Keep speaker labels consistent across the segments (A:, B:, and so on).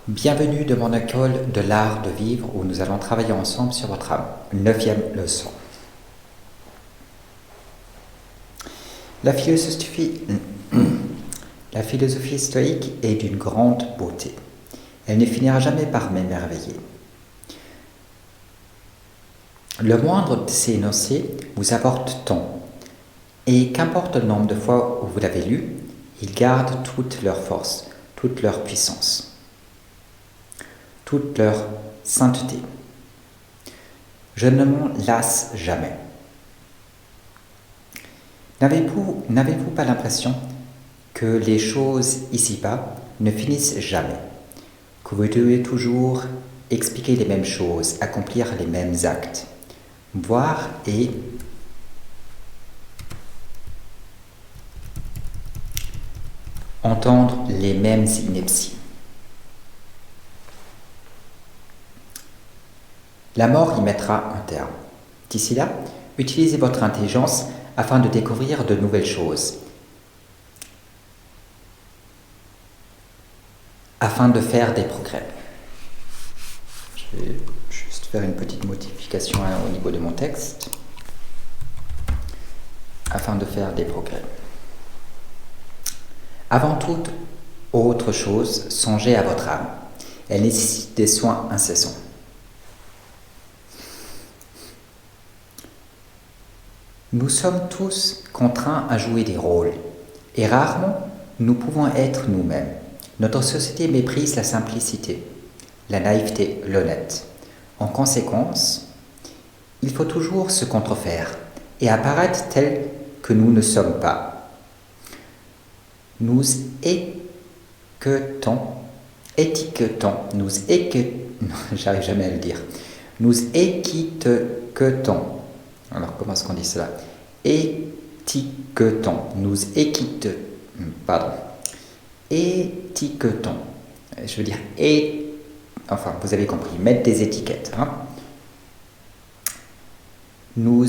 A: Bienvenue de mon école de l'art de vivre où nous allons travailler ensemble sur votre âme. 9e leçon. La philosophie stoïque est d'une grande beauté. Elle ne finira jamais par m'émerveiller. Le moindre de ces énoncés vous apporte tant, et qu'importe le nombre de fois où vous l'avez lu, ils gardent toute leur force, toute leur puissance, toute leur sainteté. Je ne m'en lasse jamais. N'avez-vous pas l'impression que les choses ici-bas ne finissent jamais, que vous devez toujours expliquer les mêmes choses, accomplir les mêmes actes, voir et entendre les mêmes inepties. La mort y mettra un terme. D'ici là, utilisez votre intelligence afin de découvrir de nouvelles choses, afin de faire des progrès. Je vais juste faire une petite modification au niveau de mon texte, afin de faire des progrès. Avant toute autre chose, songez à votre âme. Elle nécessite des soins incessants. Nous sommes tous contraints à jouer des rôles, et rarement nous pouvons être nous-mêmes. Notre société méprise la simplicité, la naïveté, l'honnête. En conséquence, il faut toujours se contrefaire et apparaître tel que nous ne sommes pas. Nous j'arrive jamais à le dire. Nous étiquetons. Alors, comment est-ce qu'on dit cela? Étiquetons. Étiquetons. Je veux dire, enfin, vous avez compris, mettre des étiquettes. Nous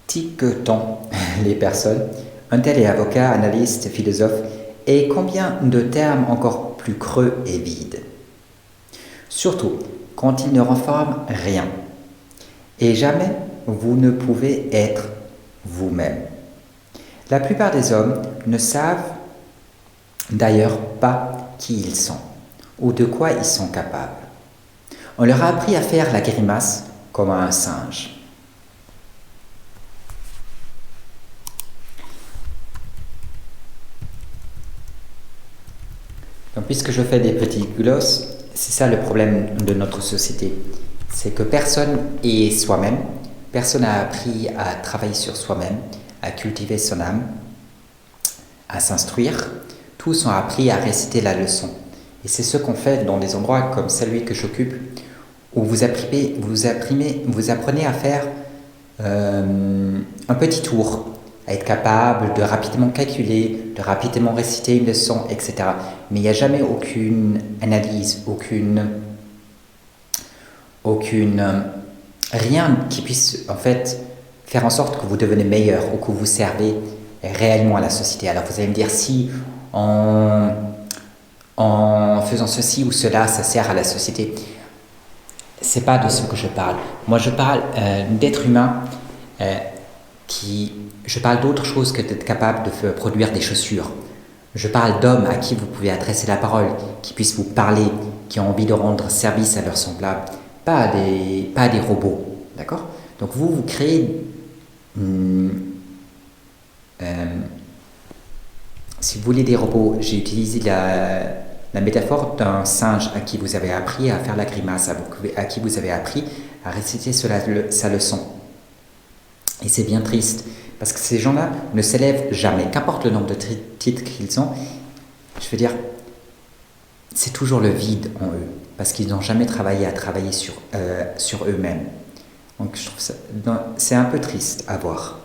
A: étiquetons les personnes. Un tel est avocat, analyste, philosophe, et combien de termes encore plus creux et vides. Surtout quand ils ne renforment rien. Et jamais vous ne pouvez être vous-même. La plupart des hommes ne savent d'ailleurs pas qui ils sont ou de quoi ils sont capables. On leur a appris à faire la grimace comme à un singe. Donc, puisque je fais des petits glosses, c'est ça le problème de notre société. C'est que personne est soi-même, personne n'a appris à travailler sur soi-même, à cultiver son âme, à s'instruire. Tous ont appris à réciter la leçon. Et c'est ce qu'on fait dans des endroits comme celui que j'occupe, où vous apprenez à faire un petit tour, à être capable de rapidement calculer, de rapidement réciter une leçon, etc. Mais il n'y a jamais aucune analyse, rien qui puisse en fait faire en sorte que vous devenez meilleur ou que vous servez réellement à la société. Alors vous allez me dire si en faisant ceci ou cela, ça sert à la société. C'est pas de ce que je parle. Moi, je parle d'êtres humains je parle d'autre chose que d'être capable de produire des chaussures. Je parle d'hommes à qui vous pouvez adresser la parole, qui puissent vous parler, qui ont envie de rendre service à leurs semblables, pas à des robots, d'accord? Donc vous créez, si vous voulez des robots, j'ai utilisé la métaphore d'un singe à qui vous avez appris à faire la grimace, à qui vous avez appris à réciter sa leçon. Et c'est bien triste, parce que ces gens-là ne s'élèvent jamais, qu'importe le nombre de titres qu'ils ont. Je veux dire, c'est toujours le vide en eux, parce qu'ils n'ont jamais travaillé sur eux-mêmes. Donc je trouve c'est un peu triste à voir.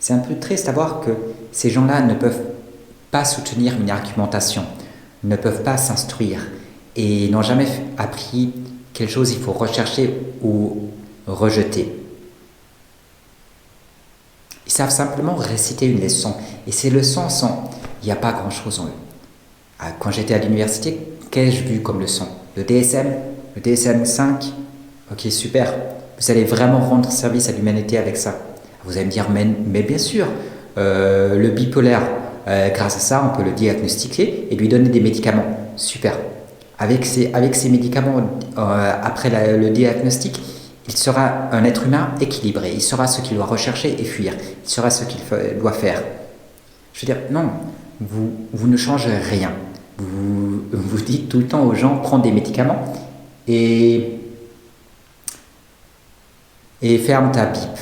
A: C'est un peu triste à voir que ces gens-là ne peuvent pas soutenir une argumentation, ne peuvent pas s'instruire et n'ont jamais appris quelle chose il faut rechercher ou rejeter. Ils savent simplement réciter une leçon. Et ces leçons il n'y a pas grand-chose en eux. Quand j'étais à l'université, qu'ai-je vu comme leçon? Le DSM? Le DSM-5? Ok, super. Vous allez vraiment rendre service à l'humanité avec ça. Vous allez me dire, mais bien sûr, le bipolaire, grâce à ça, on peut le diagnostiquer et lui donner des médicaments. Super. Avec ces médicaments, après le diagnostic, il sera un être humain équilibré. Il saura ce qu'il doit rechercher et fuir. Il saura ce qu'il doit faire. Je veux dire, non, vous ne changez rien. Vous dites tout le temps aux gens, prends des médicaments et ferme ta pipe.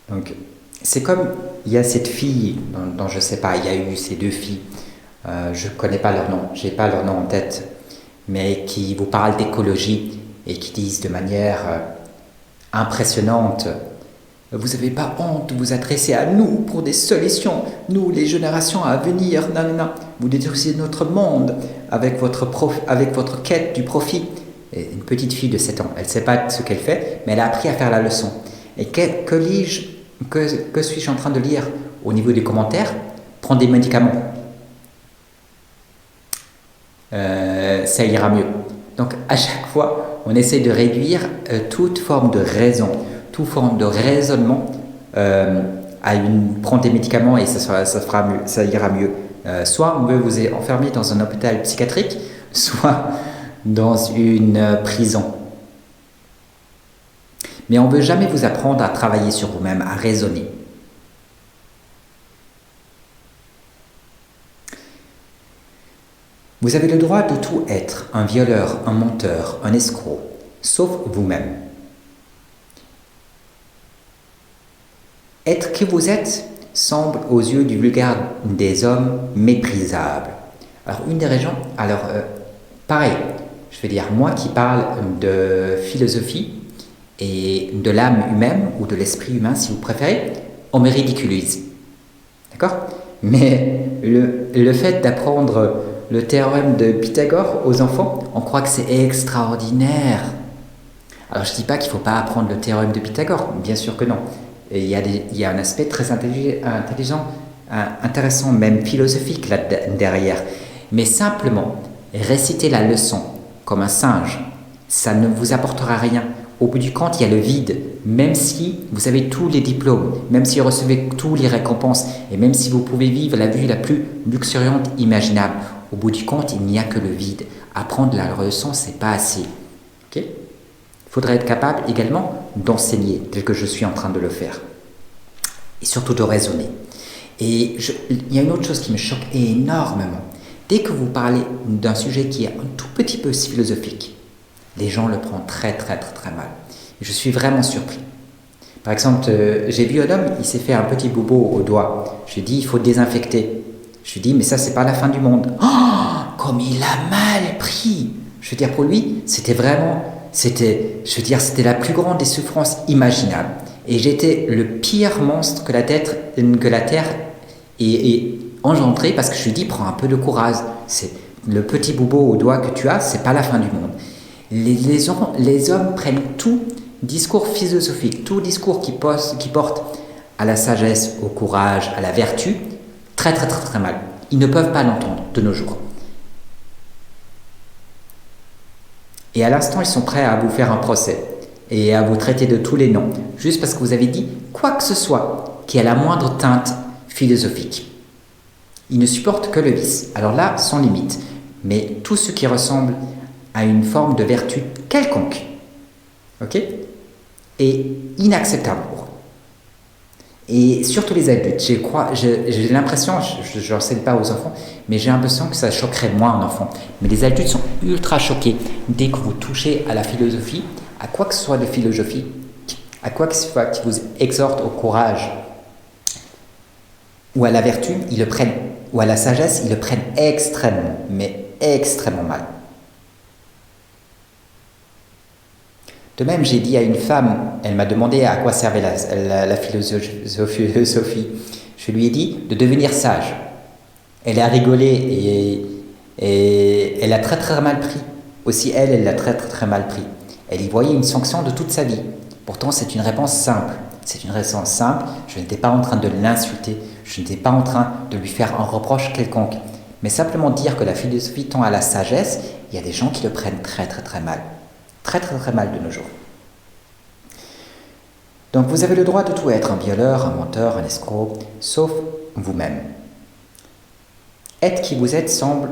A: Donc, c'est comme, il y a cette fille, dont je ne sais pas, il y a eu ces deux filles, je ne connais pas leur nom, je n'ai pas leur nom en tête, mais qui vous parlent d'écologie et qui disent de manière impressionnante, vous n'avez pas honte de vous adresser à nous pour des solutions, nous, les générations à venir, nanana. Vous détruisez notre monde avec votre quête du profit. Et une petite fille de 7 ans, elle ne sait pas ce qu'elle fait, mais elle a appris à faire la leçon. Et que suis-je en train de lire au niveau des commentaires? Prends des médicaments. Ça ira mieux. Donc à chaque fois, on essaie de réduire toute forme de raison, toute forme de raisonnement prends des médicaments et ça ira mieux. Soit on veut vous enfermer dans un hôpital psychiatrique, soit dans une prison. Mais on ne veut jamais vous apprendre à travailler sur vous-même, à raisonner. Vous avez le droit de tout être, un violeur, un menteur, un escroc, sauf vous-même. Être qui vous êtes semble aux yeux du vulgaire des hommes méprisable. Alors une des raisons, pareil, je veux dire, moi qui parle de philosophie et de l'âme humaine ou de l'esprit humain si vous préférez, on me ridiculise. D'accord? Mais le fait d'apprendre le théorème de Pythagore aux enfants, on croit que c'est extraordinaire. Alors je ne dis pas qu'il ne faut pas apprendre le théorème de Pythagore, bien sûr que non. Et il y a un aspect très intelligent, intéressant, même philosophique là derrière. Mais simplement, réciter la leçon comme un singe, ça ne vous apportera rien. Au bout du compte, il y a le vide. Même si vous avez tous les diplômes, même si vous recevez tous les récompenses, et même si vous pouvez vivre la vie la plus luxuriante imaginable, au bout du compte, il n'y a que le vide. Apprendre la leçon, c'est pas assez. Ok ? Il faudrait être capable également d'enseigner, tel que je suis en train de le faire. Et surtout de raisonner. Et il y a une autre chose qui me choque énormément. Dès que vous parlez d'un sujet qui est un tout petit peu philosophique, les gens le prennent très très très très mal. Je suis vraiment surpris. Par exemple, j'ai vu un homme, il s'est fait un petit bobo au doigt. Je lui ai dit, il faut désinfecter. Je lui ai dit, mais ça, c'est pas la fin du monde. Oh, comme il a mal pris. Je veux dire, pour lui, c'était la plus grande des souffrances imaginables. Et j'étais le pire monstre que la Terre ait engendré parce que je lui dis, prends un peu de courage. C'est le petit bobo au doigt que tu as, c'est pas la fin du monde. Les hommes prennent tout discours philosophique, tout discours qui porte à la sagesse, au courage, à la vertu, très très très très mal. Ils ne peuvent pas l'entendre de nos jours. Et à l'instant, ils sont prêts à vous faire un procès et à vous traiter de tous les noms, juste parce que vous avez dit quoi que ce soit qui a la moindre teinte philosophique. Ils ne supportent que le vice. Alors là, sans limite. Mais tout ce qui ressemble à une forme de vertu quelconque, ok, est inacceptable pour eux. Et surtout les adultes. J'ai l'impression, je n'enseigne pas aux enfants, mais j'ai l'impression que ça choquerait moins un enfant. Mais les adultes sont ultra choqués dès que vous touchez à la philosophie, à quoi que ce soit de philosophie, à quoi que ce soit qui vous exhorte au courage ou à la vertu, ils le prennent, ou à la sagesse, ils le prennent extrêmement, mais extrêmement mal. De même, j'ai dit à une femme, elle m'a demandé à quoi servait la philosophie. Je lui ai dit de devenir sage. Elle a rigolé et elle a très très mal pris. Aussi elle l'a très très très mal pris. Elle y voyait une sanction de toute sa vie. Pourtant, c'est une réponse simple. C'est une réponse simple. Je n'étais pas en train de l'insulter. Je n'étais pas en train de lui faire un reproche quelconque. Mais simplement dire que la philosophie tend à la sagesse, il y a des gens qui le prennent très très très mal. Très très très mal de nos jours. Donc vous avez le droit de tout être, un violeur, un menteur, un escroc, sauf vous-même. Être qui vous êtes semble,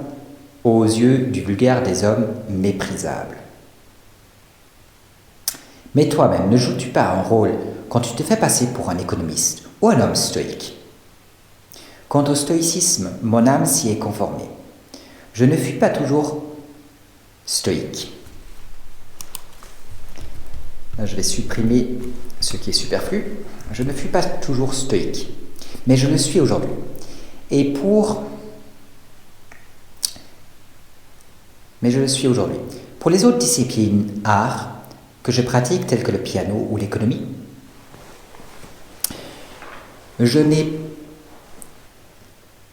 A: aux yeux du vulgaire des hommes, méprisable. Mais toi-même, ne joues-tu pas un rôle quand tu te fais passer pour un économiste ou un homme stoïque? Quant au stoïcisme, mon âme s'y est conformée. Je ne fus pas toujours stoïque. Là, je vais supprimer ce qui est superflu. Je ne fus pas toujours stoïque, mais je le suis aujourd'hui. Mais je le suis aujourd'hui. Pour les autres disciplines, arts, que je pratique, telles que le piano ou l'économie,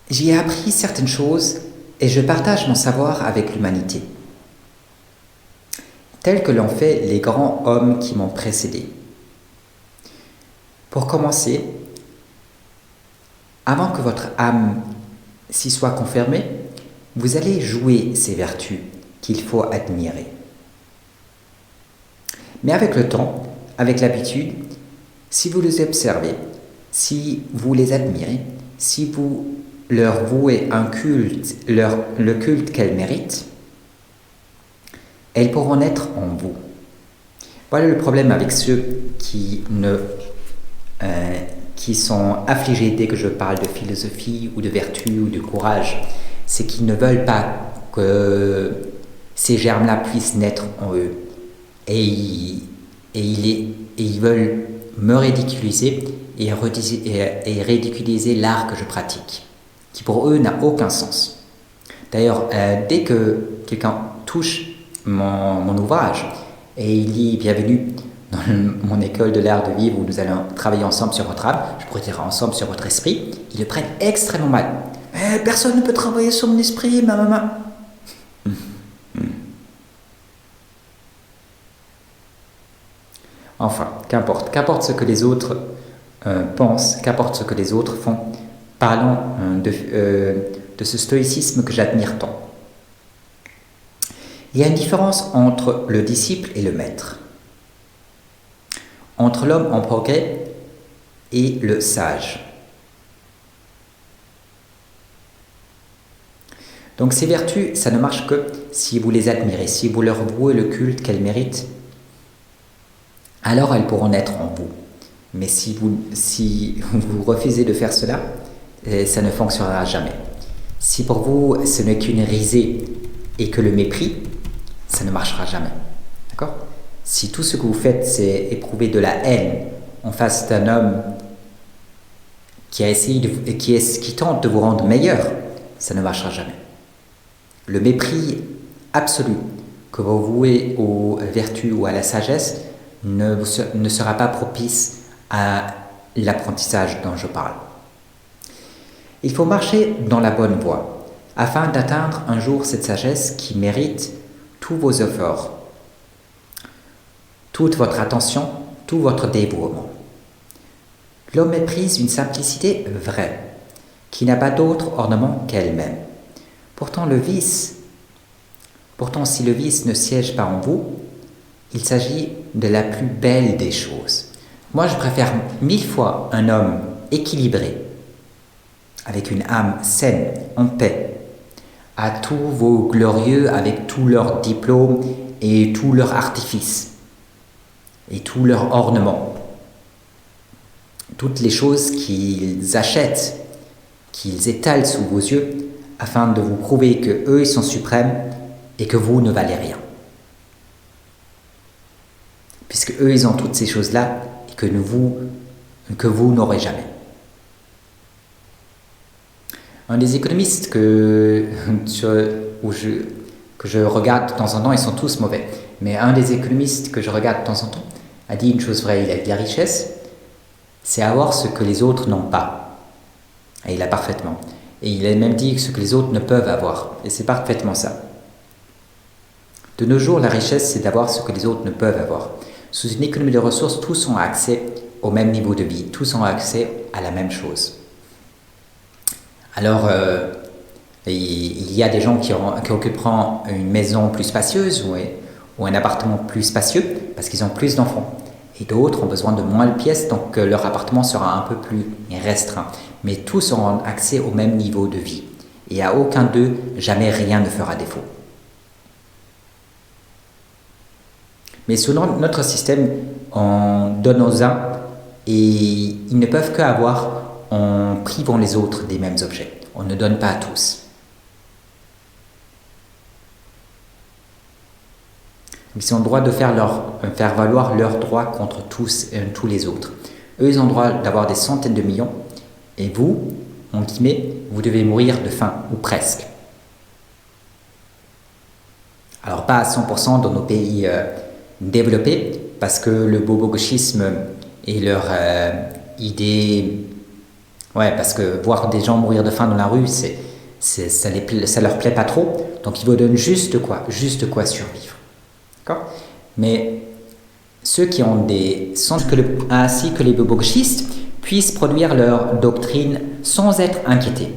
A: j'y ai appris certaines choses et je partage mon savoir avec l'humanité, tel que l'ont fait les grands hommes qui m'ont précédé. Pour commencer, avant que votre âme s'y soit confirmée, vous allez jouer ces vertus qu'il faut admirer. Mais avec le temps, avec l'habitude, si vous les observez, si vous les admirez, si vous leur vouez un culte, le culte qu'elles méritent, elles pourront naître en vous. Voilà le problème avec ceux qui sont affligés dès que je parle de philosophie ou de vertu ou de courage. C'est qu'ils ne veulent pas que ces germes-là puissent naître en eux. Et ils veulent me ridiculiser et ridiculiser l'art que je pratique, qui pour eux n'a aucun sens. D'ailleurs, dès que quelqu'un touche mon ouvrage et il dit « Bienvenue dans mon école de l'art de vivre où nous allons travailler ensemble sur votre âme, je pourrais dire ensemble sur votre esprit », ils le prennent extrêmement mal. « Personne ne peut travailler sur mon esprit, ma maman !» Enfin, qu'importe ce que les autres pensent, qu'importe ce que les autres font, parlons de ce stoïcisme que j'admire tant. Il y a une différence entre le disciple et le maître, entre l'homme en progrès et le sage. Donc ces vertus, ça ne marche que si vous les admirez, si vous leur vouez le culte qu'elles méritent, alors elles pourront naître en vous. Mais si vous refusez de faire cela, ça ne fonctionnera jamais. Si pour vous ce n'est qu'une risée et que le mépris, ça ne marchera jamais. D'accord ? Si tout ce que vous faites, c'est éprouver de la haine en face d'un homme qui tente de vous rendre meilleur, ça ne marchera jamais. Le mépris absolu que vous vouez aux vertus ou à la sagesse ne sera pas propice à l'apprentissage dont je parle. Il faut marcher dans la bonne voie afin d'atteindre un jour cette sagesse qui mérite tous vos efforts, toute votre attention, tout votre dévouement. L'homme méprise une simplicité vraie, qui n'a pas d'autre ornement qu'elle-même. Pourtant, si le vice ne siège pas en vous, il s'agit de la plus belle des choses. Moi, je préfère 1000 fois un homme équilibré, avec une âme saine, en paix, à tous vos glorieux avec tous leurs diplômes et tous leurs artifices et tous leurs ornements. Toutes les choses qu'ils achètent, qu'ils étalent sous vos yeux afin de vous prouver qu'eux, ils sont suprêmes et que vous ne valez rien. Puisque eux, ils ont toutes ces choses-là et que vous n'aurez jamais. Un des économistes que je regarde de temps en temps, ils sont tous mauvais, mais un des économistes que je regarde de temps en temps a dit une chose vraie, il a dit la richesse, c'est avoir ce que les autres n'ont pas. Et il a parfaitement. Et il a même dit ce que les autres ne peuvent avoir. Et c'est parfaitement ça. De nos jours, la richesse, c'est d'avoir ce que les autres ne peuvent avoir. Sous une économie de ressources, tous ont accès au même niveau de vie, tous ont accès à la même chose. Alors, Et il y a des gens qui occuperont une maison plus spacieuse ou un appartement plus spacieux parce qu'ils ont plus d'enfants. Et d'autres ont besoin de moins de pièces, donc leur appartement sera un peu plus restreint. Mais tous auront accès au même niveau de vie. Et à aucun d'eux, jamais rien ne fera défaut. Mais selon notre système, on donne aux uns et ils ne peuvent qu'avoir en privant les autres des mêmes objets. On ne donne pas à tous. Ils ont le droit de faire valoir leurs droits contre tous les autres. Eux, ils ont le droit d'avoir des centaines de millions. Et vous, en guillemets, vous devez mourir de faim, ou presque. Alors pas à 100% dans nos pays développés, parce que le bobo-gauchisme et leur idée... Ouais, parce que voir des gens mourir de faim dans la rue, ça leur plaît pas trop. Donc ils vous donnent juste quoi survivre. D'accord ? Mais ceux qui ont ainsi que les bobo-gauchistes puissent produire leur doctrine sans être inquiétés.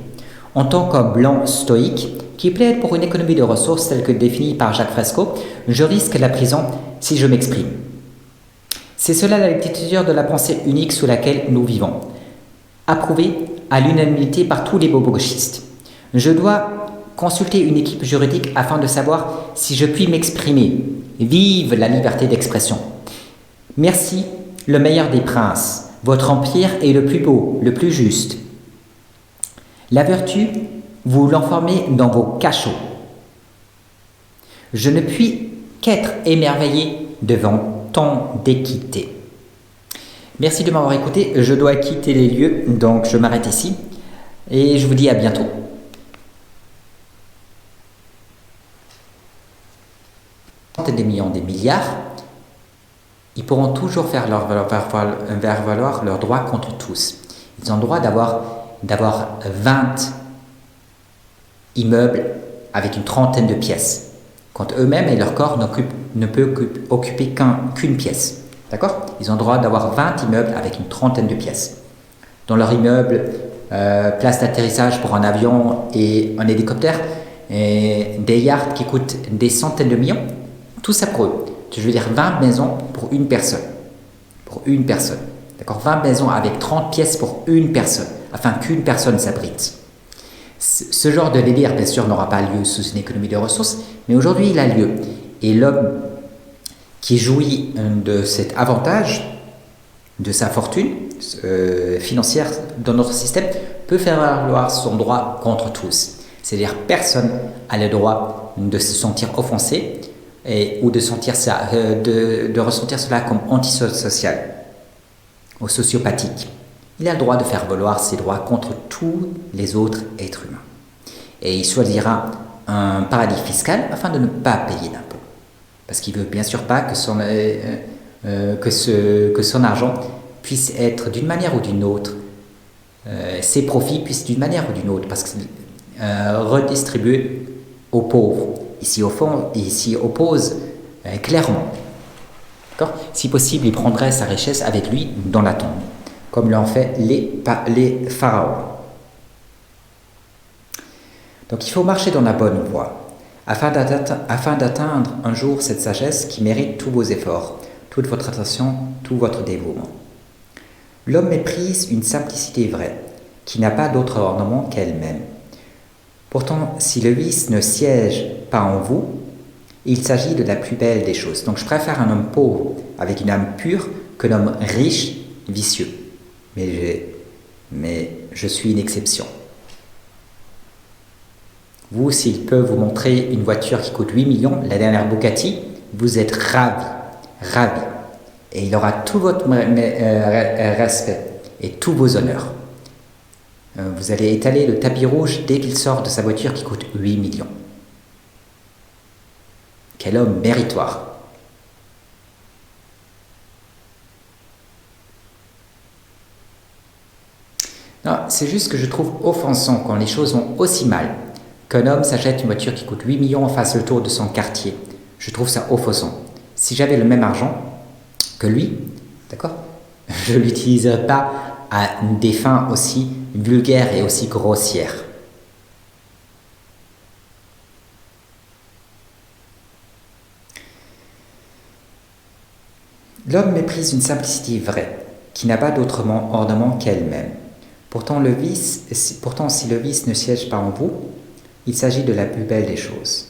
A: En tant qu'homme blanc stoïque qui plaide pour une économie de ressources telle que définie par Jacques Fresco, je risque la prison si je m'exprime. C'est cela la dictature de la pensée unique sous laquelle nous vivons, approuvée à l'unanimité par tous les bobo-gauchistes. Je dois consulter une équipe juridique afin de savoir si je puis m'exprimer. Vive la liberté d'expression. Merci, le meilleur des princes. Votre empire est le plus beau, le plus juste. La vertu, vous l'enfermez dans vos cachots. Je ne puis qu'être émerveillé devant tant d'équité. Merci de m'avoir écouté. Je dois quitter les lieux, donc je m'arrête ici. Et je vous dis à bientôt. Des millions, des milliards, ils pourront toujours faire valoir leurs droits contre tous. Ils ont le droit d'avoir 20 immeubles avec une trentaine de pièces, quand eux-mêmes et leur corps ne peuvent occuper qu'une pièce. D'accord ? Ils ont le droit d'avoir 20 immeubles avec une trentaine de pièces. Dans leur immeuble, place d'atterrissage pour un avion et un hélicoptère, et des yachts qui coûtent des centaines de millions. Tout ça pour eux. Je veux dire 20 maisons pour une personne. Pour une personne. D'accord ? 20 maisons avec 30 pièces pour une personne, afin qu'une personne s'abrite. Ce genre de délire, bien sûr, n'aura pas lieu sous une économie de ressources, mais aujourd'hui, il a lieu. Et l'homme qui jouit de cet avantage, de sa fortune financière dans notre système, peut faire valoir son droit contre tous. C'est-à-dire personne n'a le droit de se sentir offensé ou de ressentir cela comme antisocial ou sociopathique. Il a le droit de faire valoir ses droits contre tous les autres êtres humains. Et il choisira un paradis fiscal afin de ne pas payer d'impôts. Parce qu'il ne veut bien sûr pas que son argent puisse être d'une manière ou d'une autre, ses profits puissent d'une manière ou d'une autre, parce que redistribuer aux pauvres. Il s'y oppose clairement. D'accord ? Si possible, il prendrait sa richesse avec lui dans la tombe, comme l'ont fait les pharaons. Donc il faut marcher dans la bonne voie, afin d'atteindre un jour cette sagesse qui mérite tous vos efforts, toute votre attention, tout votre dévouement. L'homme méprise une simplicité vraie, qui n'a pas d'autre ornement qu'elle-même. Pourtant, si le vice ne siège pas en vous, il s'agit de la plus belle des choses. Donc je préfère un homme pauvre avec une âme pure qu'un homme riche, vicieux. Mais je suis une exception. Vous, s'il peut vous montrer une voiture qui coûte 8 millions, la dernière Bugatti, vous êtes ravi. Et il aura tout votre respect et tous vos honneurs. Vous allez étaler le tapis rouge dès qu'il sort de sa voiture qui coûte 8 millions. Quel homme méritoire! Non, c'est juste que je trouve offensant quand les choses vont aussi mal qu'un homme s'achète une voiture qui coûte 8 millions en fasse le tour de son quartier. Je trouve ça offensant. Si j'avais le même argent que lui, d'accord, je ne l'utiliserais pas à des fins aussi vulgaires et aussi grossières. L'homme méprise une simplicité vraie, qui n'a pas d'autre ornement qu'elle-même. Pourtant, si le vice ne siège pas en vous, il s'agit de la plus belle des choses.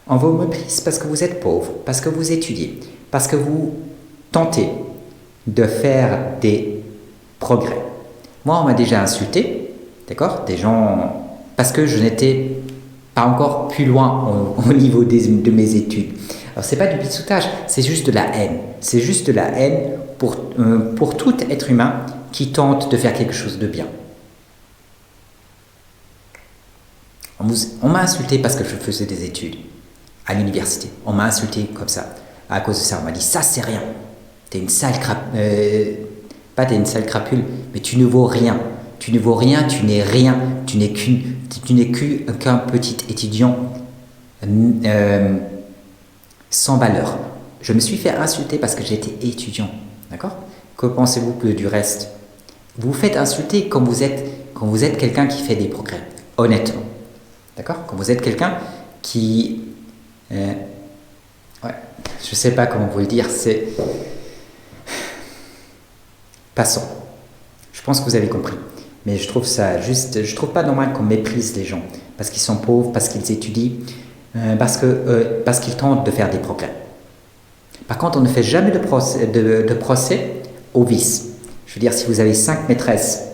A: On vous méprise parce que vous êtes pauvre, parce que vous étudiez, parce que vous tentez de faire des progrès. Moi, on m'a déjà insulté, d'accord, des gens, parce que je n'étais pas encore plus loin au niveau de mes études. Alors, ce n'est pas du bitsoutage, c'est juste de la haine. C'est juste de la haine pour tout être humain qui tente de faire quelque chose de bien. On m'a insulté parce que je faisais des études à l'université. On m'a insulté comme ça. À cause de ça, on m'a dit, ça c'est rien. T'es une sale pas t'es une sale crapule, mais tu ne vaux rien. Tu ne vaux rien, tu n'es rien. Tu n'es qu'un petit étudiant sans valeur. Je me suis fait insulter parce que j'étais étudiant. D'accord? Que pensez-vous du reste? Vous vous faites insulter quand vous êtes quelqu'un qui fait des progrès. Honnêtement. D'accord? Quand vous êtes quelqu'un qui... ouais, je ne sais pas comment vous le dire, c'est... Passons. Je pense que vous avez compris. Mais je trouve pas normal qu'on méprise les gens. Parce qu'ils sont pauvres, parce qu'ils étudient, parce qu'ils tentent de faire des progrès. Par contre, on ne fait jamais de procès au vice. Je veux dire, si vous avez 5 maîtresses,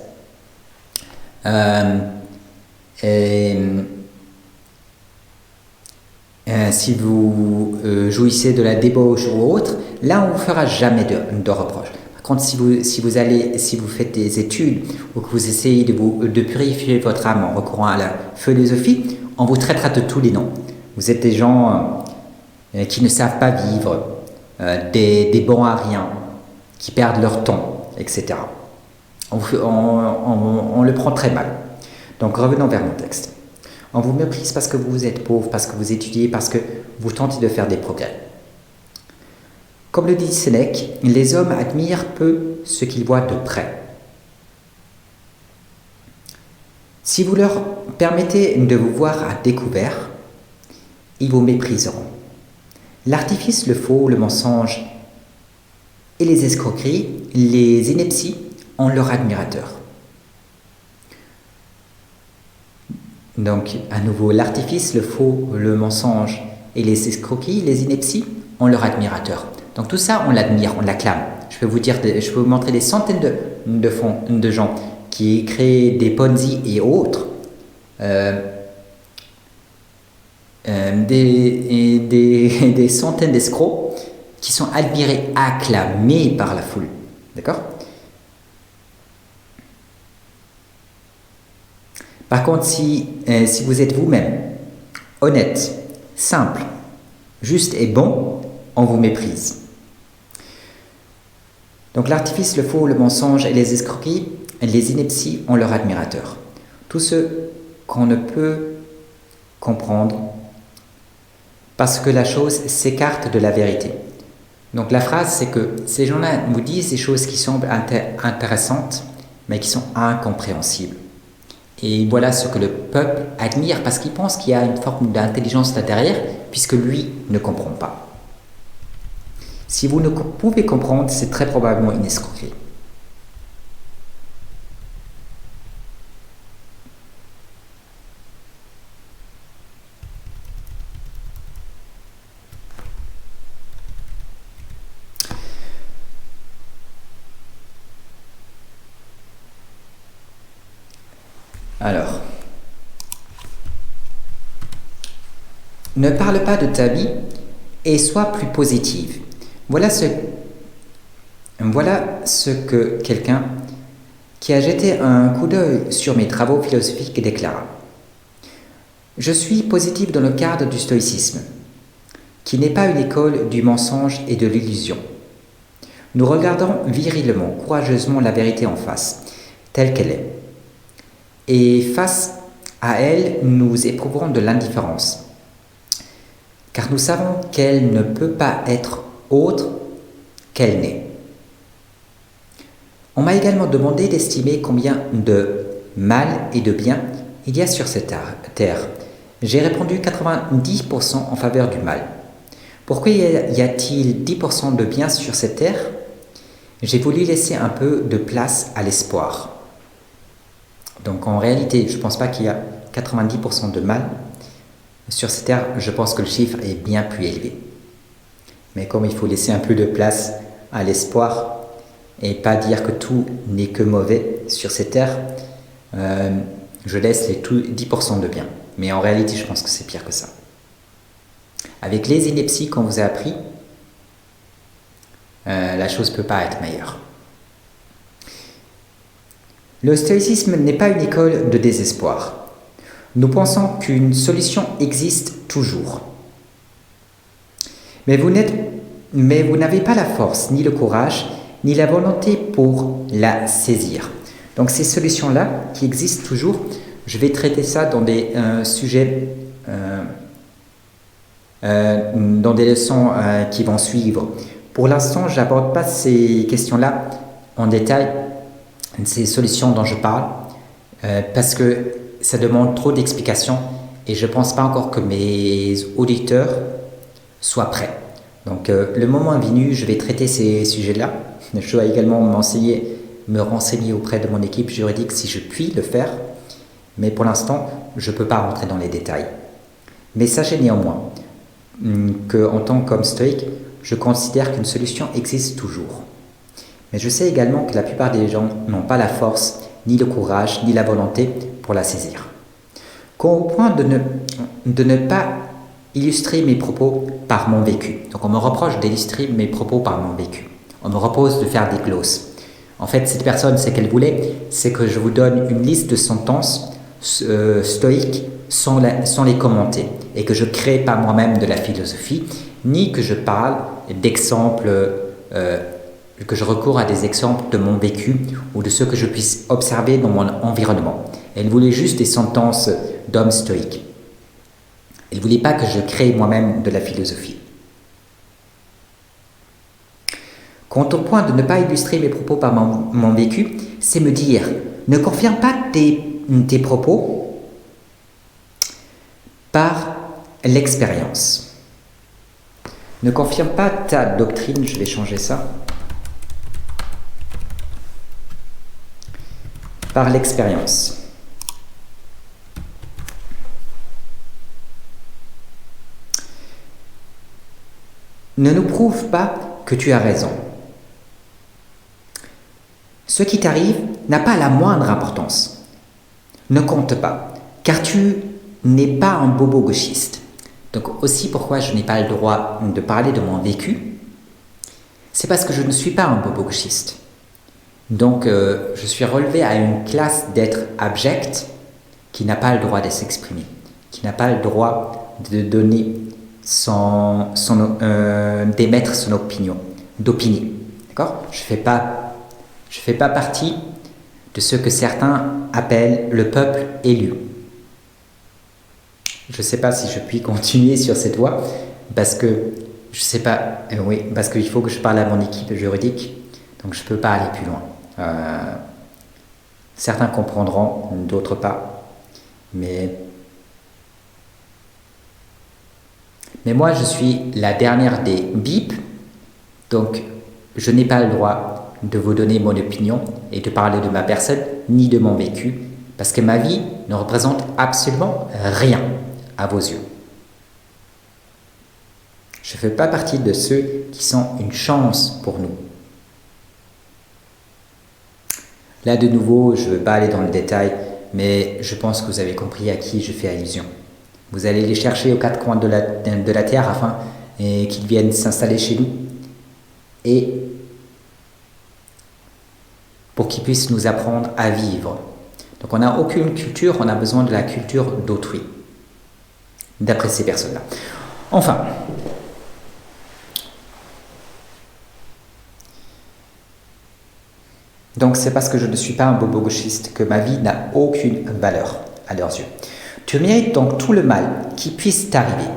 A: si vous jouissez de la débauche ou autre, là on ne vous fera jamais de reproche. Par contre, si vous faites des études ou que vous essayez de purifier votre âme en recourant à la philosophie, on vous traitera de tous les noms. Vous êtes des gens qui ne savent pas vivre, des bons à rien, qui perdent leur temps, etc. On le prend très mal. Donc revenons vers mon texte. On vous méprise parce que vous êtes pauvre, parce que vous étudiez, parce que vous tentez de faire des progrès. Comme le dit Sénèque, les hommes admirent peu ce qu'ils voient de près. Si vous leur permettez de vous voir à découvert, ils vous mépriseront. L'artifice, le faux, le mensonge et les escroqueries, les inepties ont leur admirateur. Donc, à nouveau, l'artifice, le faux, le mensonge et les escroqueries, les inepties ont leur admirateur. Donc tout ça, on l'admire, on l'acclame. Je peux vous montrer des centaines de gens qui créent des Ponzi et autres, des centaines d'escrocs qui sont admirés, acclamés par la foule. D'accord? Par contre, si vous êtes vous-même honnête, simple, juste et bon, on vous méprise. Donc l'artifice, le faux, le mensonge et les escroqueries, les inepties ont leur admirateur. Tous ceux qu'on ne peut comprendre parce que la chose s'écarte de la vérité. Donc la phrase, c'est que ces gens-là nous disent des choses qui semblent intéressantes, mais qui sont incompréhensibles. Et voilà ce que le peuple admire parce qu'il pense qu'il y a une forme d'intelligence là derrière, puisque lui ne comprend pas. Si vous ne pouvez comprendre, c'est très probablement une escroquerie. Alors, ne parle pas de ta vie et sois plus positive. Voilà ce que quelqu'un qui a jeté un coup d'œil sur mes travaux philosophiques déclara. Je suis positif dans le cadre du stoïcisme, qui n'est pas une école du mensonge et de l'illusion. Nous regardons virilement, courageusement la vérité en face, telle qu'elle est. Et face à elle, nous éprouverons de l'indifférence, car nous savons qu'elle ne peut pas être autre qu'elle n'est. On m'a également demandé d'estimer combien de mal et de bien il y a sur cette terre. J'ai répondu 90% en faveur du mal. Pourquoi y a-t-il 10% de bien sur cette terre? J'ai voulu laisser un peu de place à l'espoir. Donc en réalité, je ne pense pas qu'il y a 90% de mal sur cette terre. Je pense que le chiffre est bien plus élevé. Mais comme il faut laisser un peu de place à l'espoir et pas dire que tout n'est que mauvais sur cette terre, je laisse les 10% de bien. Mais en réalité, je pense que c'est pire que ça. Avec les inepties qu'on vous a appris, la chose ne peut pas être meilleure. Le stoïcisme n'est pas une école de désespoir. Nous pensons qu'une solution existe toujours. Mais vous n'avez pas la force, ni le courage, ni la volonté pour la saisir. Donc ces solutions-là, qui existent toujours, je vais traiter ça dans des sujets, dans des leçons qui vont suivre. Pour l'instant, je n'aborde pas ces questions-là en détail, ces solutions dont je parle, parce que ça demande trop d'explications et je ne pense pas encore que mes auditeurs soient prêts. Donc le moment venu, je vais traiter ces sujets-là. Je dois également me renseigner auprès de mon équipe juridique si je puis le faire, mais pour l'instant, je ne peux pas rentrer dans les détails. Mais sachez néanmoins qu'en tant qu'homme stoïque, je considère qu'une solution existe toujours. Mais je sais également que la plupart des gens n'ont pas la force, ni le courage, ni la volonté pour la saisir. Au point de ne pas illustrer mes propos par mon vécu. Donc on me reproche d'illustrer mes propos par mon vécu. On me repose de faire des glosses. En fait, cette personne, ce qu'elle voulait, c'est que je vous donne une liste de sentences stoïques sans les commenter et que je ne crée pas moi-même de la philosophie, ni que je parle d'exemples, que je recours à des exemples de mon vécu ou de ce que je puisse observer dans mon environnement. Elle voulait juste des sentences d'hommes stoïques. Elle ne voulait pas que je crée moi-même de la philosophie. Quant au point de ne pas illustrer mes propos par mon vécu, c'est me dire, ne confirme pas tes propos par l'expérience. Ne confirme pas ta doctrine, je vais changer ça, par l'expérience. Ne nous prouve pas que tu as raison. Ce qui t'arrive n'a pas la moindre importance. Ne compte pas, car tu n'es pas un bobo gauchiste. Donc aussi pourquoi je n'ai pas le droit de parler de mon vécu, c'est parce que je ne suis pas un bobo gauchiste. Donc je suis relevé à une classe d'être abject qui n'a pas le droit de s'exprimer, qui n'a pas le droit de donner d'émettre son opinion, d'opiner. D'accord ? Je fais pas partie de ce que certains appellent le peuple élu. Je ne sais pas si je puis continuer sur cette voie parce que je sais pas. Oui, parce qu'il faut que je parle à mon équipe juridique, donc je ne peux pas aller plus loin. Certains comprendront, d'autres pas, mais moi je suis la dernière des bips, donc je n'ai pas le droit de vous donner mon opinion et de parler de ma personne ni de mon vécu, parce que ma vie ne représente absolument rien à vos yeux. Je ne fais pas partie de ceux qui sont une chance pour nous. Là, de nouveau, je ne veux pas aller dans le détail, mais je pense que vous avez compris à qui je fais allusion. Vous allez les chercher aux quatre coins de la terre afin qu'ils viennent s'installer chez nous et pour qu'ils puissent nous apprendre à vivre. Donc on n'a aucune culture, on a besoin de la culture d'autrui, d'après ces personnes-là. Enfin, donc c'est parce que je ne suis pas un bobo gauchiste que ma vie n'a aucune valeur à leurs yeux. Tu mérites donc tout le mal qui puisse t'arriver,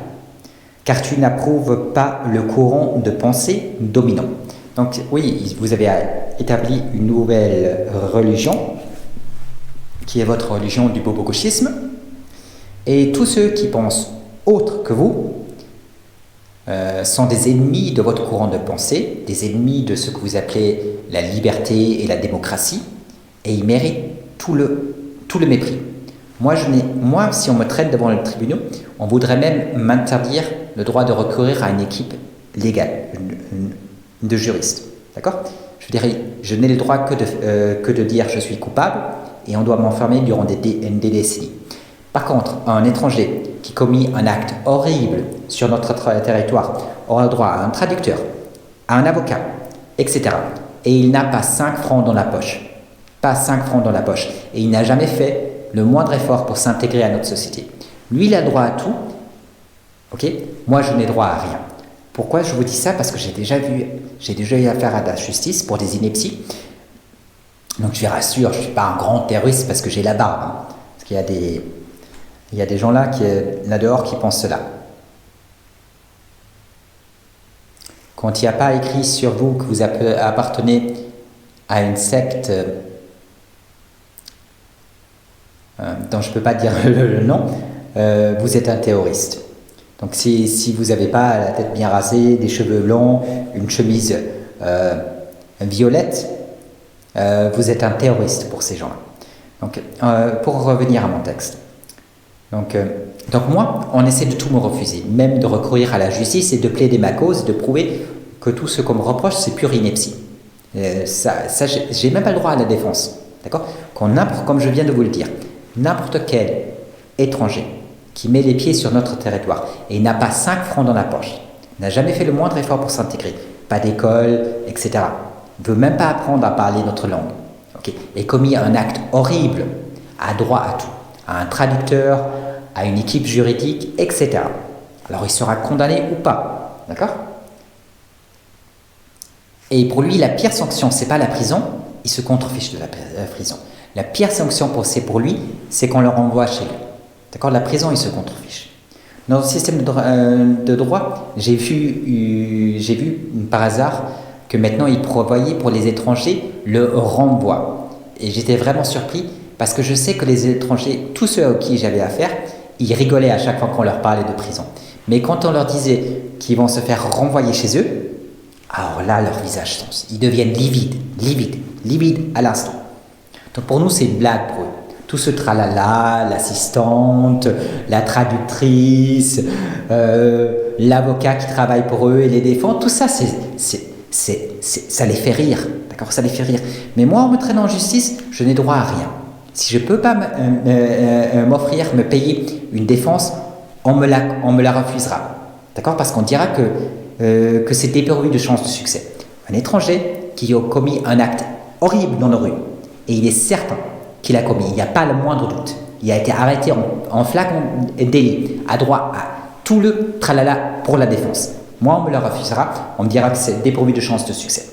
A: car tu n'approuves pas le courant de pensée dominant. Donc oui, vous avez établi une nouvelle religion, qui est votre religion du bobo gauchisme, et tous ceux qui pensent autre que vous sont des ennemis de votre courant de pensée, des ennemis de ce que vous appelez la liberté et la démocratie, et ils méritent tout le mépris. Moi, si on me traite devant le tribunal, on voudrait même m'interdire le droit de recourir à une équipe légale, de juristes. D'accord? Je dirais, je n'ai le droit que de dire je suis coupable, et on doit m'enfermer durant des décennies. Par contre, un étranger qui commet un acte horrible sur notre territoire aura le droit à un traducteur, à un avocat, etc. Et il n'a pas 5 francs dans la poche. Pas 5 francs dans la poche. Et il n'a jamais fait le moindre effort pour s'intégrer à notre société. Lui, il a droit à tout. Ok? Moi, je n'ai droit à rien. Pourquoi je vous dis ça? Parce que j'ai déjà eu affaire à la justice pour des inepties. Donc je vous rassure, je ne suis pas un grand terroriste parce que j'ai la barbe. Hein. Parce qu'il y a des gens là dehors qui pensent cela. Quand il n'y a pas écrit sur vous que vous appartenez à une secte dont je ne peux pas dire le nom, vous êtes un terroriste. Donc si vous n'avez pas la tête bien rasée, des cheveux longs, une chemise violette, vous êtes un terroriste pour ces gens-là. Donc pour revenir à mon texte. Donc moi, on essaie de tout me refuser, même de recourir à la justice et de plaider ma cause, de prouver que tout ce qu'on me reproche, c'est pure ineptie. J'ai même pas le droit à la défense. D'accord? Comme je viens de vous le dire, n'importe quel étranger qui met les pieds sur notre territoire et n'a pas 5 francs dans la poche, n'a jamais fait le moindre effort pour s'intégrer, pas d'école, etc., ne veut même pas apprendre à parler notre langue, okay, et commis un acte horrible, a droit à tout, à un traducteur, à une équipe juridique, etc. Alors il sera condamné ou pas, d'accord? Et pour lui, la pire sanction, c'est pas la prison, il se contrefiche de la prison. La pire sanction pour lui, c'est qu'on le renvoie chez lui. D'accord? La prison, il se contrefiche. Dans le système de droit, j'ai vu par hasard que maintenant il prévoyait pour les étrangers le renvoi. Et j'étais vraiment surpris parce que je sais que les étrangers, tous ceux à qui j'avais affaire, ils rigolaient à chaque fois qu'on leur parlait de prison. Mais quand on leur disait qu'ils vont se faire renvoyer chez eux, alors là, leur visage change. Ils deviennent livides à l'instant. Donc pour nous, c'est une blague pour eux. Tout ce tralala, l'assistante, la traductrice, l'avocat qui travaille pour eux et les défend, tout ça, ça les fait rire. D'accord? Ça les fait rire. Mais moi, en me traînant en justice, je n'ai droit à rien. Si je ne peux pas me payer une défense, on me la refusera. D'accord? Parce qu'on dira que c'est dépourvu de chance de succès. Un étranger qui a commis un acte horrible dans nos rues, et il est certain qu'il a commis, il n'y a pas le moindre doute. Il a été arrêté en flagrant délit, a droit à tout le tralala pour la défense. Moi, on me le refusera, on me dira que c'est dépourvu de chance de succès.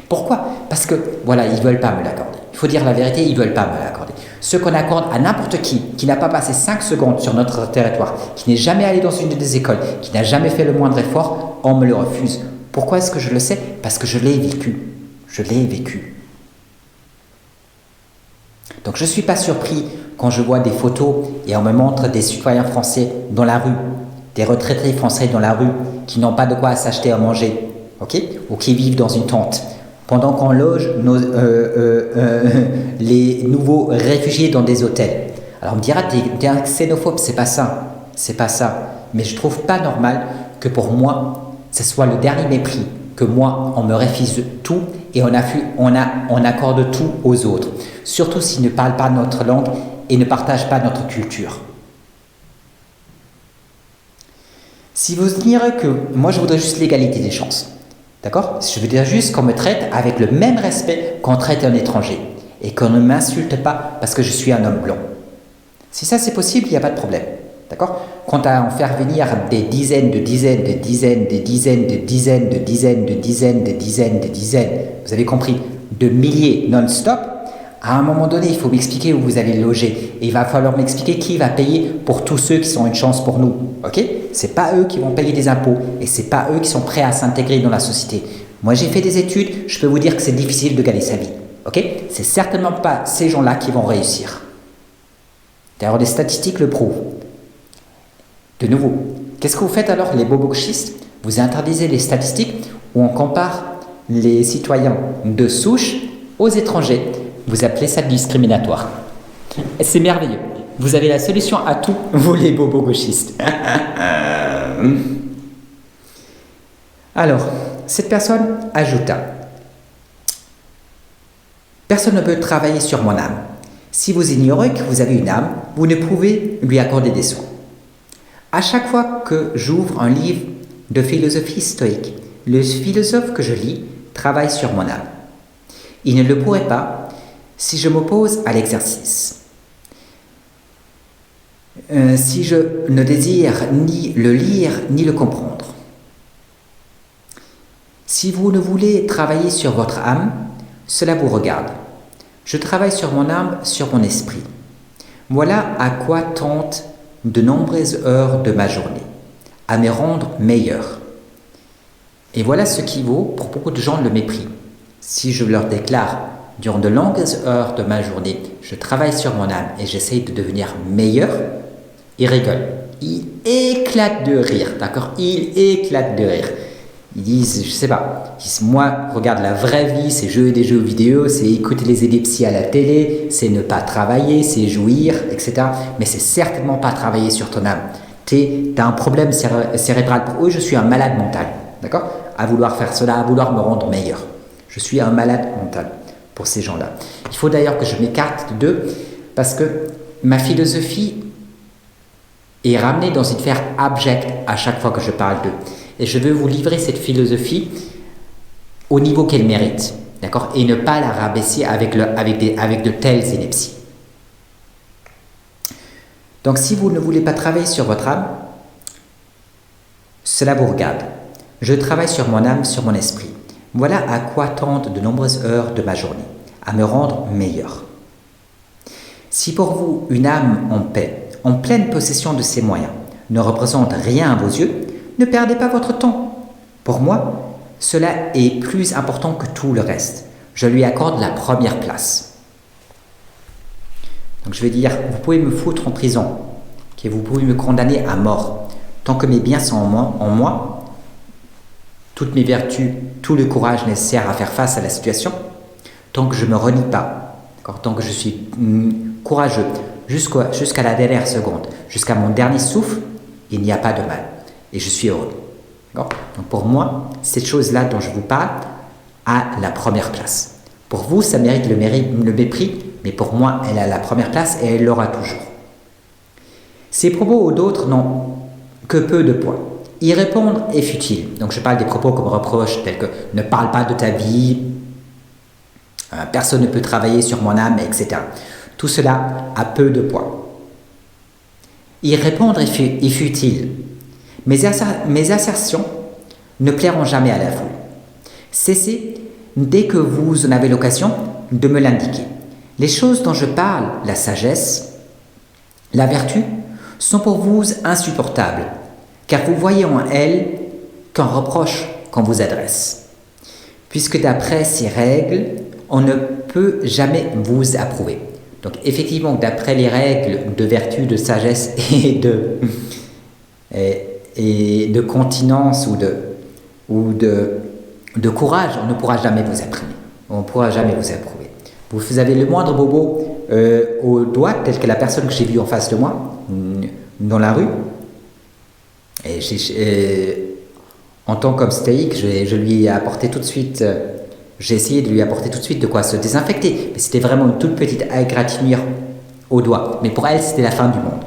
A: Pourquoi? Parce que, voilà, ils ne veulent pas me l'accorder. Il faut dire la vérité, ils ne veulent pas me l'accorder. Ce qu'on accorde à n'importe qui n'a pas passé 5 secondes sur notre territoire, qui n'est jamais allé dans une des écoles, qui n'a jamais fait le moindre effort, on me le refuse. Pourquoi est-ce que je le sais? Parce que je l'ai vécu. Je l'ai vécu. Donc je ne suis pas surpris quand je vois des photos et on me montre des citoyens français dans la rue, des retraités français dans la rue qui n'ont pas de quoi s'acheter à manger, okay, ou qui vivent dans une tente, pendant qu'on loge les nouveaux réfugiés dans des hôtels. Alors on me dira, t'es un xénophobe, c'est pas ça. Mais je trouve pas normal que pour moi, ce soit le dernier mépris, que moi, on me refuse tout et on accorde tout aux autres. Surtout s'ils ne parlent pas notre langue et ne partagent pas notre culture. Si vous direz que moi je voudrais juste l'égalité des chances, d'accord? Je veux dire juste qu'on me traite avec le même respect qu'on traite un étranger et qu'on ne m'insulte pas parce que je suis un homme blanc. Si ça c'est possible, il n'y a pas de problème, d'accord? Quant à en faire venir des dizaines, vous avez compris, de milliers non-stop, à un moment donné, il faut m'expliquer où vous allez loger. Et il va falloir m'expliquer qui va payer pour tous ceux qui sont une chance pour nous. Ok? C'est pas eux qui vont payer des impôts et c'est pas eux qui sont prêts à s'intégrer dans la société. Moi, j'ai fait des études, je peux vous dire que c'est difficile de gagner sa vie. Ok? C'est certainement pas ces gens-là qui vont réussir. D'ailleurs, les statistiques le prouvent. De nouveau, qu'est-ce que vous faites alors, les bobochistes? Vous interdisez les statistiques où on compare les citoyens de souche aux étrangers. Vous appelez ça discriminatoire. C'est merveilleux. Vous avez la solution à tout, vous les bobos gauchistes. Alors, cette personne ajouta: personne ne peut travailler sur mon âme. Si vous ignorez que vous avez une âme, vous ne pouvez lui accorder des soins. À chaque fois que j'ouvre un livre de philosophie stoïque, le philosophe que je lis travaille sur mon âme. Il ne le pourrait pas si je m'oppose à l'exercice. Si je ne désire ni le lire ni le comprendre. Si vous ne voulez travailler sur votre âme, cela vous regarde. Je travaille sur mon âme, sur mon esprit. Voilà à quoi tentent de nombreuses heures de ma journée, à me rendre meilleur. Et voilà ce qui vaut pour beaucoup de gens le mépris. Si je leur déclare, durant de longues heures de ma journée, je travaille sur mon âme et j'essaye de devenir meilleur, ils rigolent. Ils éclatent de rire, d'accord? Ils éclatent de rire. Ils disent, je sais pas, ils disent, moi, regarde, la vraie vie, c'est jouer des jeux vidéo, c'est écouter les élixirs à la télé, c'est ne pas travailler, c'est jouir, etc. Mais c'est certainement pas travailler sur ton âme. T'as un problème cérébral. Pour eux, je suis un malade mental, d'accord? À vouloir faire cela, à vouloir me rendre meilleur. Je suis un malade mental pour ces gens-là. Il faut d'ailleurs que je m'écarte d'eux parce que ma philosophie est ramenée dans une sphère abjecte à chaque fois que je parle d'eux. Et je veux vous livrer cette philosophie au niveau qu'elle mérite, d'accord? Et ne pas la rabaisser avec de telles inepties. Donc si vous ne voulez pas travailler sur votre âme, cela vous regarde. Je travaille sur mon âme, sur mon esprit. Voilà à quoi tendent de nombreuses heures de ma journée, à me rendre meilleur. Si pour vous une âme en paix, en pleine possession de ses moyens, ne représente rien à vos yeux, ne perdez pas votre temps. Pour moi, cela est plus important que tout le reste. Je lui accorde la première place. Donc je vais dire, vous pouvez me foutre en prison, okay, vous pouvez me condamner à mort. Tant que mes biens sont en moi, toutes mes vertus, tout le courage nécessaire à faire face à la situation, tant que je ne me renie pas, tant que je suis courageux jusqu'à la dernière seconde, jusqu'à mon dernier souffle, il n'y a pas de mal. Et je suis heureux. Donc pour moi, cette chose-là dont je vous parle a la première place. Pour vous, ça mérite le mépris, mais pour moi, elle a la première place et elle l'aura toujours. Ces propos aux d'autres n'ont que peu de poids. Y répondre est futile. Donc je parle des propos comme reproches tels que « ne parle pas de ta vie »,« personne ne peut travailler sur mon âme », etc. Tout cela a peu de poids. Y répondre est futile. Mes assertions ne plairont jamais à la foule. Cessez, dès que vous en avez l'occasion, de me l'indiquer. Les choses dont je parle, la sagesse, la vertu, sont pour vous insupportables, car vous voyez en elles qu'un reproche qu'on vous adresse. Puisque d'après ces règles, on ne peut jamais vous approuver. Donc effectivement, d'après les règles de vertu, de sagesse et de continence ou de courage, on ne pourra jamais vous approuver. On ne pourra jamais vous approuver. Vous avez le moindre bobo au doigt, tel que la personne que j'ai vue en face de moi, dans la rue. Et en tant qu'homme stoïque, je lui ai apporté tout de suite, j'ai essayé de lui apporter tout de suite de quoi se désinfecter. Mais c'était vraiment une toute petite égratignure au doigt. Mais pour elle, c'était la fin du monde.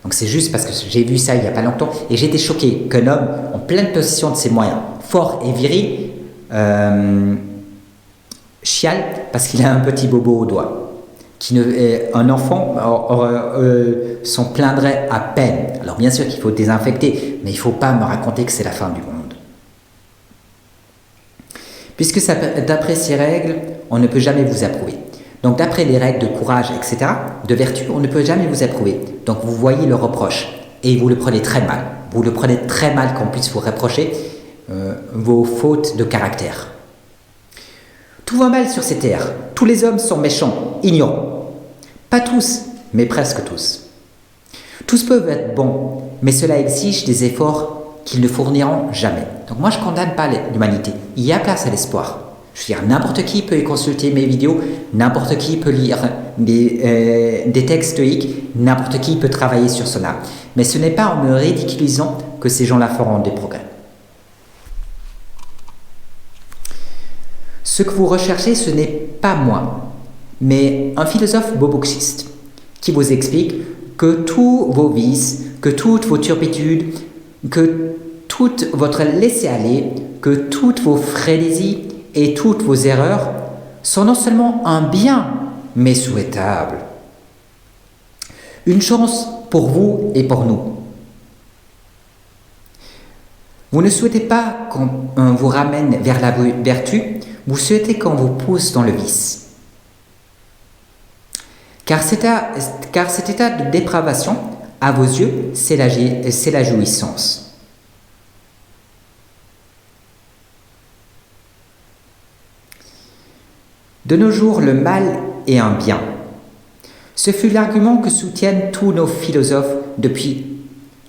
A: Donc c'est juste parce que j'ai vu ça il n'y a pas longtemps et j'ai été choqué qu'un homme en pleine possession de ses moyens, fort et viril, chiale parce qu'il a un petit bobo au doigt. Un enfant s'en plaindrait à peine. Alors bien sûr qu'il faut désinfecter, mais il ne faut pas me raconter que c'est la fin du monde. Puisque d'après ces règles, on ne peut jamais vous approuver. Donc d'après les règles de courage, etc., de vertu, on ne peut jamais vous approuver. Donc vous voyez le reproche et vous le prenez très mal. Vous le prenez très mal qu'on puisse vous reprocher vos fautes de caractère. Tout va mal sur ces terres. Tous les hommes sont méchants, ignorants. Pas tous, mais presque tous. Tous peuvent être bons, mais cela exige des efforts qu'ils ne fourniront jamais. Donc moi, je ne condamne pas l'humanité. Il y a place à l'espoir. Je veux dire, n'importe qui peut consulter mes vidéos, n'importe qui peut lire des textes stoïques, n'importe qui peut travailler sur son âme. Mais ce n'est pas en me ridiculisant que ces gens-là feront des progrès. Ce que vous recherchez, ce n'est pas moi, mais un philosophe boboxiste qui vous explique que tous vos vices, que toutes vos turpitudes, que toute votre laisser-aller, que toutes vos frénésies et toutes vos erreurs sont non seulement un bien, mais souhaitables. Une chance pour vous et pour nous. Vous ne souhaitez pas qu'on vous ramène vers la vertu, vous souhaitez qu'on vous pousse dans le vice. Car cet état de dépravation, à vos yeux, c'est la jouissance. De nos jours, le mal est un bien. Ce fut l'argument que soutiennent tous nos philosophes depuis